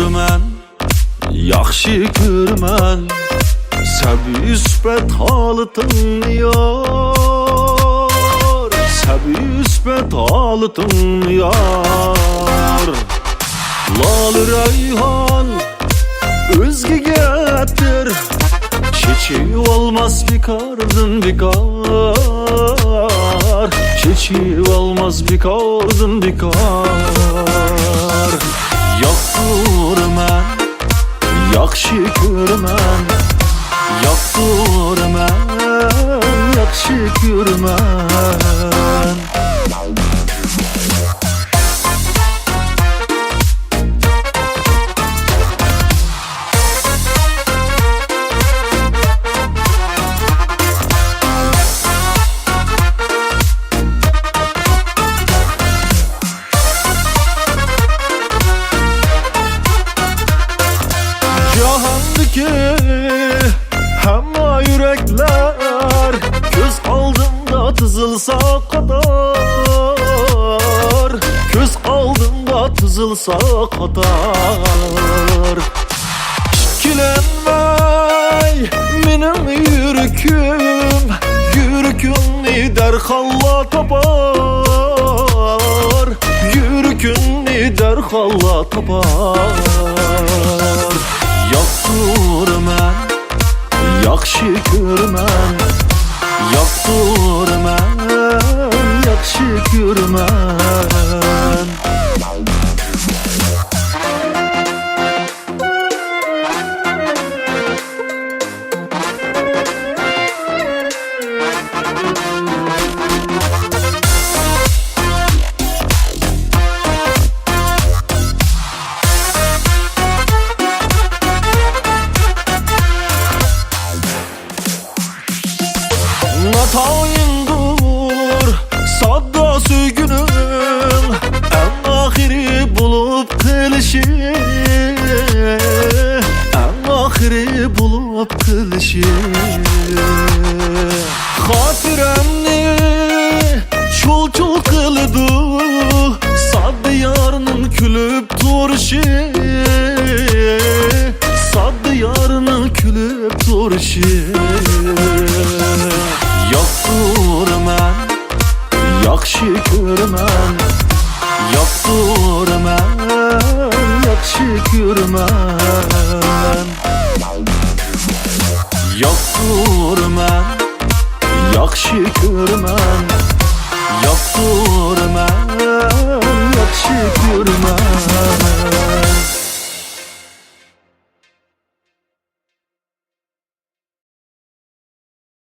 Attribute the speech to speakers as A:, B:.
A: Mən yaxşı görmən səbi üsbət halıtın yar, səbi üsbət halıtın yar. Lalı reyhan özge getir, çiçeği olmaz bikardın bikar, çiçeği olmaz bikardın bikar. Yoxdur mən, yaxşı görmən, yoxdur mən, yaxşı görmən. Cahandaki hemma yürekler göz aldığımda tızılsa kadar, göz aldığımda tızılsa kadar. İkilenmey benim yürüküm, yürükünü derhalla tapar, yürükünü derhalla tapar. Yoxdur mən, yaxşı görmən, yoxdur mən, yaxşı görmən. Natayındır sadda söygünüm, en ahiri bulup kılışı, en ahiri bulup kılışı. Hatiremni çul çul kılıdı, sadda yarının külüp duruşu, sadda yarının külüp duruşu. Yoxdur mən, yaxşı görmən, yoxdur mən, yaxşı görmən. Yoxdur mən, yaxşı görmən, yoxdur mən,